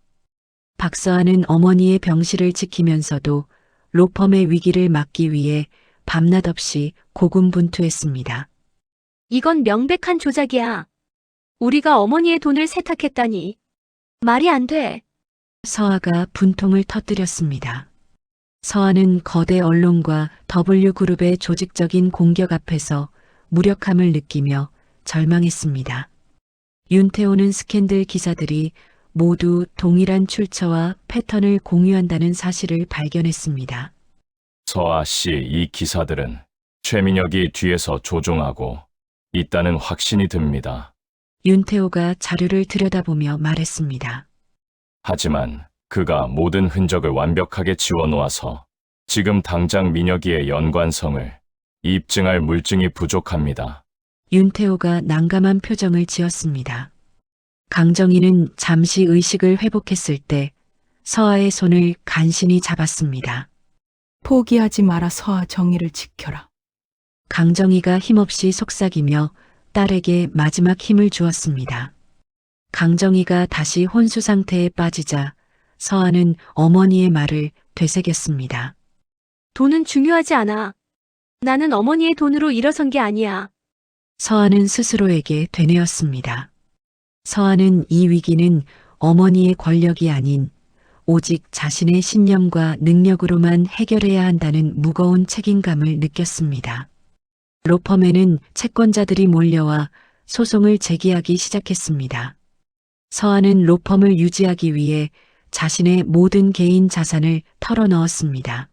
박서아는 어머니의 병실을 지키면서도 로펌의 위기를 막기 위해 밤낮 없이 고군분투했습니다. 이건 명백한 조작이야. 우리가 어머니의 돈을 세탁했다니. 말이 안 돼. 서아가 분통을 터뜨렸습니다. 서아는 거대 언론과 W그룹의 조직적인 공격 앞에서 무력함을 느끼며 절망했습니다. 윤태호는 스캔들 기사들이 모두 동일한 출처와 패턴을 공유한다는 사실을 발견했습니다. 서아 씨, 이 기사들은 최민혁이 뒤에서 조종하고 있다는 확신이 듭니다. 윤태호가 자료를 들여다보며 말했습니다. 하지만 그가 모든 흔적을 완벽하게 지워놓아서 지금 당장 민혁이의 연관성을 입증할 물증이 부족합니다. 윤태호가 난감한 표정을 지었습니다. 강정희는 잠시 의식을 회복했을 때 서아의 손을 간신히 잡았습니다. 포기하지 마라 서아 정의를 지켜라. 강정희가 힘없이 속삭이며 딸에게 마지막 힘을 주었습니다. 강정희가 다시 혼수 상태에 빠지자 서아는 어머니의 말을 되새겼습니다. 돈은 중요하지 않아. 나는 어머니의 돈으로 일어선 게 아니야. 서아는 스스로에게 되뇌었습니다. 서아는 이 위기는 어머니의 권력이 아닌 오직 자신의 신념과 능력으로만 해결해야 한다는 무거운 책임감을 느꼈습니다. 로펌에는 채권자들이 몰려와 소송을 제기하기 시작했습니다. 서아는 로펌을 유지하기 위해 자신의 모든 개인 자산을 털어넣었습니다.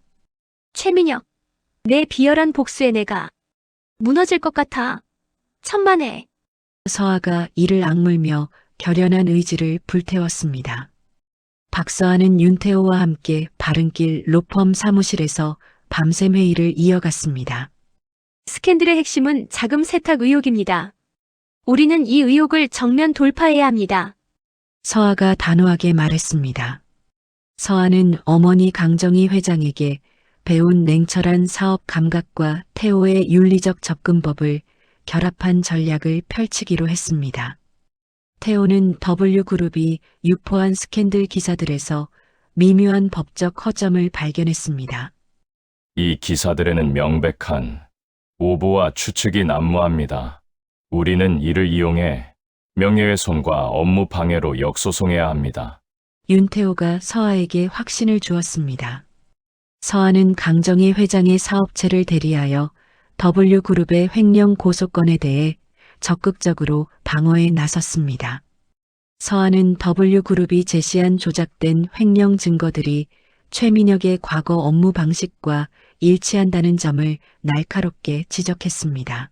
최민혁, 내 비열한 복수에 내가 무너질 것 같아. 천만에. 서아가 이를 악물며 결연한 의지를 불태웠습니다. 박서아는 윤태호와 함께 바른길 로펌 사무실에서 밤샘 회의를 이어갔습니다. 스캔들의 핵심은 자금 세탁 의혹입니다. 우리는 이 의혹을 정면 돌파해야 합니다. 서아가 단호하게 말했습니다. 서아는 어머니 강정희 회장에게 배운 냉철한 사업 감각과 태호의 윤리적 접근법을 결합한 전략을 펼치기로 했습니다. 태호는 W그룹이 유포한 스캔들 기사들에서 미묘한 법적 허점을 발견했습니다. 이 기사들에는 명백한 오보와 추측이 난무합니다. 우리는 이를 이용해 명예훼손과 업무 방해로 역소송해야 합니다. 윤태호가 서아에게 확신을 주었습니다. 서아는 강정희 회장의 사업체를 대리하여 W그룹의 횡령 고소건에 대해 적극적으로 방어에 나섰습니다. 서아는 W그룹이 제시한 조작된 횡령 증거들이 최민혁의 과거 업무 방식과 일치한다는 점을 날카롭게 지적했습니다.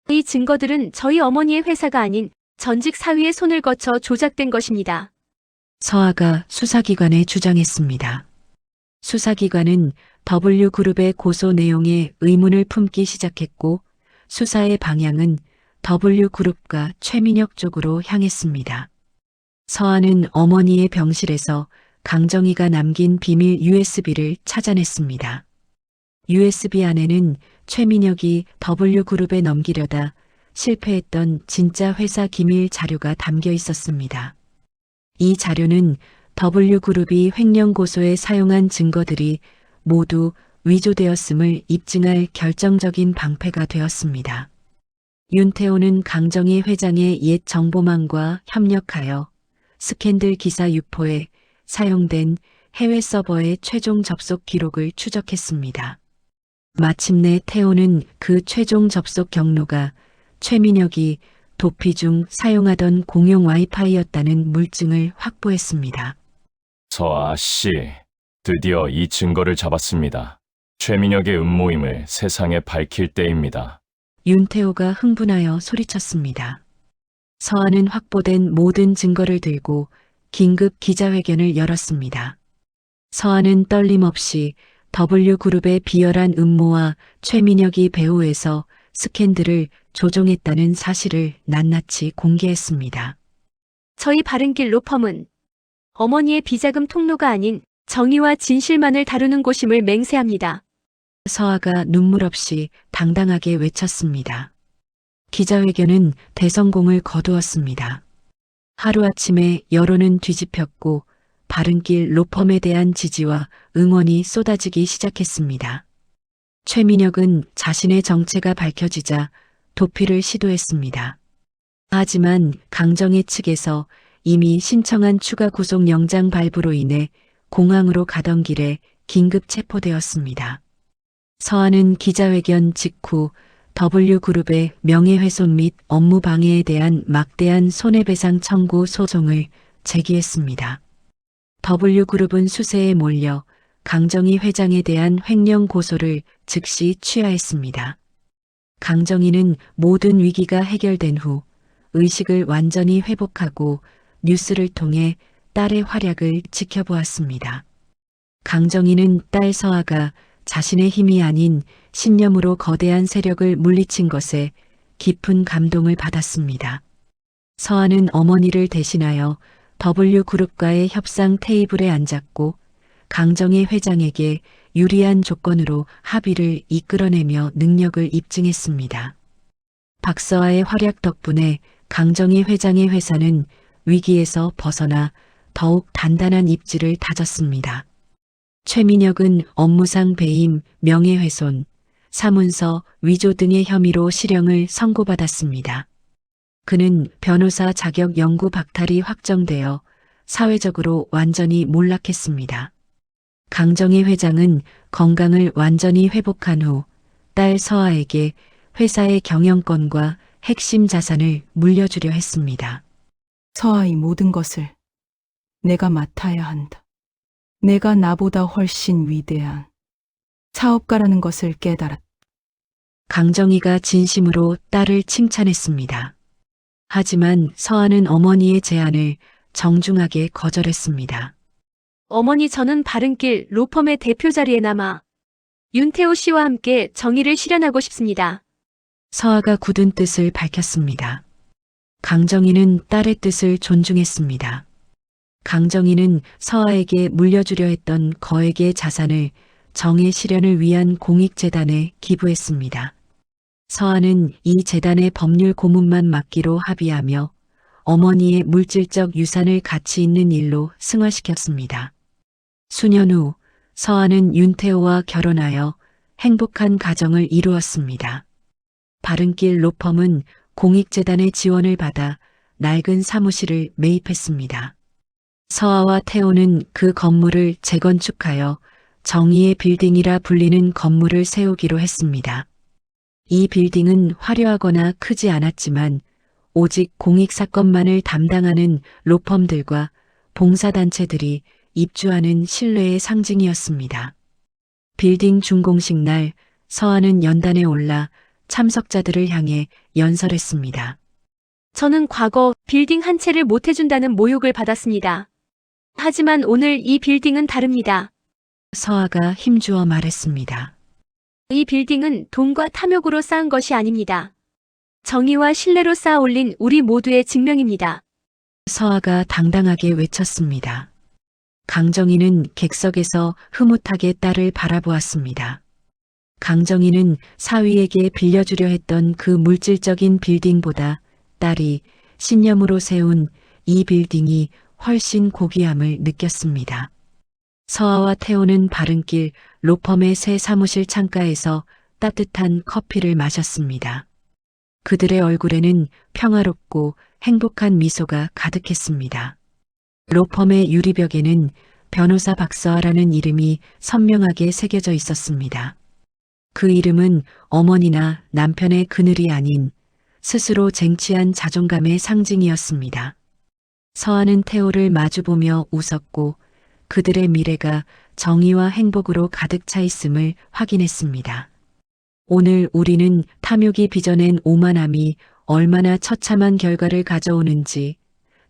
이 증거들은 저희 어머니의 회사가 아닌 전직 사위의 손을 거쳐 조작된 것입니다. 서아가 수사기관에 주장했습니다. 수사기관은 W그룹의 고소 내용에 의문을 품기 시작했고 수사의 방향은 W그룹과 최민혁 쪽으로 향했습니다. 서아는 어머니의 병실에서 강정희가 남긴 비밀 USB를 찾아냈습니다. USB 안에는 최민혁이 W그룹에 넘기려다 실패했던 진짜 회사 기밀 자료가 담겨 있었습니다. 이 자료는 W그룹이 횡령 고소에 사용한 증거들이 모두 위조되었음을 입증할 결정적인 방패가 되었습니다. 윤태호는 강정희 회장의 옛 정보망과 협력하여 스캔들 기사 유포에 사용된 해외 서버의 최종 접속 기록을 추적했습니다. 마침내 태호는 그 최종 접속 경로가 최민혁이 도피 중 사용하던 공용 와이파이였다는 물증을 확보했습니다. 서아 씨, 드디어 이 증거를 잡았습니다. 최민혁의 음모임을 세상에 밝힐 때입니다. 윤태호가 흥분하여 소리쳤습니다. 서아는 확보된 모든 증거를 들고 긴급 기자회견을 열었습니다. 서아는 떨림 없이 W그룹의 비열한 음모와 최민혁이 배후에서 스캔들을 조종했다는 사실을 낱낱이 공개했습니다. 저희 바른길 로펌은 어머니의 비자금 통로가 아닌 정의와 진실만을 다루는 곳임을 맹세합니다. 서아가 눈물 없이 당당하게 외쳤습니다. 기자회견은 대성공을 거두었습니다. 하루아침에 여론은 뒤집혔고 바른길 로펌에 대한 지지와 응원이 쏟아지기 시작했습니다. 최민혁은 자신의 정체가 밝혀지자 도피를 시도했습니다. 하지만 강정희 측에서 이미 신청한 추가 구속영장 발부로 인해 공항으로 가던 길에 긴급 체포되었습니다. 서아는 기자회견 직후 W그룹의 명예훼손 및 업무 방해에 대한 막대한 손해배상 청구 소송을 제기했습니다. W그룹은 수세에 몰려 강정희 회장에 대한 횡령 고소를 즉시 취하했습니다. 강정희는 모든 위기가 해결된 후 의식을 완전히 회복하고 뉴스를 통해 딸의 활약을 지켜보았습니다. 강정희는 딸 서아가 자신의 힘이 아닌 신념으로 거대한 세력을 물리친 것에 깊은 감동을 받았습니다. 서아는 어머니를 대신하여 W그룹과의 협상 테이블에 앉았고 강정희 회장에게 유리한 조건으로 합의를 이끌어내며 능력을 입증했습니다. 박서아의 활약 덕분에 강정희 회장의 회사는 위기에서 벗어나 더욱 단단한 입지를 다졌습니다. 최민혁은 업무상 배임, 명예훼손, 사문서 위조 등의 혐의로 실형을 선고받았습니다. 그는 변호사 자격 영구 박탈이 확정되어 사회적으로 완전히 몰락했습니다. 강정희 회장은 건강을 완전히 회복한 후 딸 서아에게 회사의 경영권과 핵심 자산을 물려주려 했습니다. 서아, 이 모든 것을 내가 맡아야 한다. 내가 나보다 훨씬 위대한 사업가라는 것을 깨달았다. 강정희가 진심으로 딸을 칭찬했습니다. 하지만 서아는 어머니의 제안을 정중하게 거절했습니다. 어머니, 저는 바른길 로펌의 대표 자리에 남아 윤태호 씨와 함께 정의를 실현하고 싶습니다. 서아가 굳은 뜻을 밝혔습니다. 강정희는 딸의 뜻을 존중했습니다. 강정희는 서아에게 물려주려 했던 거액의 자산을 정의 실현을 위한 공익재단에 기부했습니다. 서아는 이 재단의 법률 고문만 맡기로 합의하며 어머니의 물질적 유산을 가치 있는 일로 승화시켰습니다. 수년 후 서아는 윤태호와 결혼하여 행복한 가정을 이루었습니다. 바른길 로펌은 공익재단의 지원을 받아 낡은 사무실을 매입했습니다. 서아와 태호는 그 건물을 재건축하여 정의의 빌딩이라 불리는 건물을 세우기로 했습니다. 이 빌딩은 화려하거나 크지 않았지만 오직 공익사건만을 담당하는 로펌들과 봉사단체들이 입주하는 신뢰의 상징이었습니다. 빌딩 준공식 날 서아는 연단에 올라 참석자들을 향해 연설했습니다. 저는 과거 빌딩 한 채를 못 해준다는 모욕을 받았습니다. 하지만 오늘 이 빌딩은 다릅니다. 서아가 힘주어 말했습니다. 이 빌딩은 돈과 탐욕으로 쌓은 것이 아닙니다. 정의와 신뢰로 쌓아 올린 우리 모두의 증명입니다. 서아가 당당하게 외쳤습니다. 강정희는 객석에서 흐뭇하게 딸을 바라보았습니다. 강정희는 사위에게 빌려주려 했던 그 물질적인 빌딩보다 딸이 신념으로 세운 이 빌딩이 훨씬 고귀함을 느꼈습니다. 서아와 태호는 바른길 로펌의 새 사무실 창가에서 따뜻한 커피를 마셨습니다. 그들의 얼굴에는 평화롭고 행복한 미소가 가득했습니다. 로펌의 유리벽에는 변호사 박서아라는 이름이 선명하게 새겨져 있었습니다. 그 이름은 어머니나 남편의 그늘이 아닌 스스로 쟁취한 자존감의 상징이었습니다. 서아는 태호를 마주보며 웃었고 그들의 미래가 정의와 행복으로 가득 차 있음을 확인했습니다. 오늘 우리는 탐욕이 빚어낸 오만함이 얼마나 처참한 결과를 가져오는지,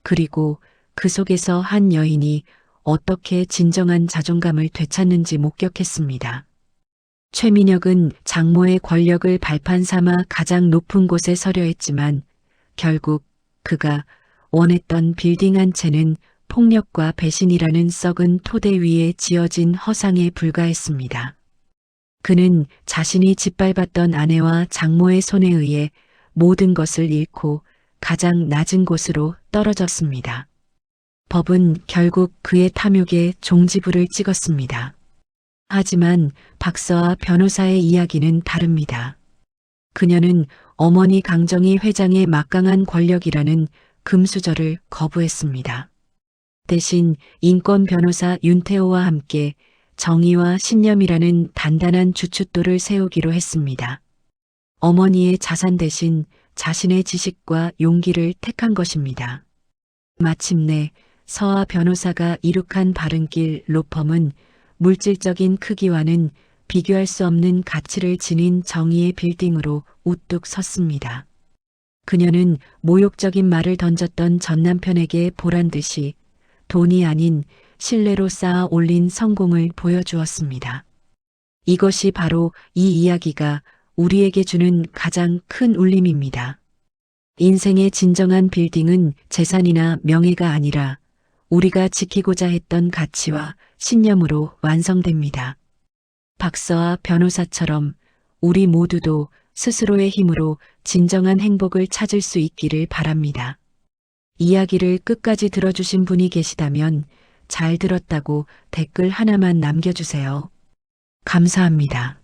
그리고 그 속에서 한 여인이 어떻게 진정한 자존감을 되찾는지 목격했습니다. 최민혁은 장모의 권력을 발판 삼아 가장 높은 곳에 서려 했지만 결국 그가 원했던 빌딩 한 채는 폭력과 배신이라는 썩은 토대 위에 지어진 허상에 불과했습니다. 그는 자신이 짓밟았던 아내와 장모의 손에 의해 모든 것을 잃고 가장 낮은 곳으로 떨어졌습니다. 법은 결국 그의 탐욕에 종지부를 찍었습니다. 하지만 박서아 변호사의 이야기는 다릅니다. 그녀는 어머니 강정희 회장의 막강한 권력이라는 금수저를 거부했습니다. 대신 인권 변호사 윤태호와 함께 정의와 신념이라는 단단한 주춧돌을 세우기로 했습니다. 어머니의 자산 대신 자신의 지식과 용기를 택한 것입니다. 마침내 서아 변호사가 이룩한 바른길 로펌은 물질적인 크기와는 비교할 수 없는 가치를 지닌 정의의 빌딩으로 우뚝 섰습니다. 그녀는 모욕적인 말을 던졌던 전 남편에게 보란 듯이 돈이 아닌 신뢰로 쌓아 올린 성공을 보여주었습니다. 이것이 바로 이 이야기가 우리에게 주는 가장 큰 울림입니다. 인생의 진정한 빌딩은 재산이나 명예가 아니라 우리가 지키고자 했던 가치와 신념으로 완성됩니다. 박서아 변호사처럼 우리 모두도 스스로의 힘으로 진정한 행복을 찾을 수 있기를 바랍니다. 이야기를 끝까지 들어주신 분이 계시다면 잘 들었다고 댓글 하나만 남겨주세요. 감사합니다.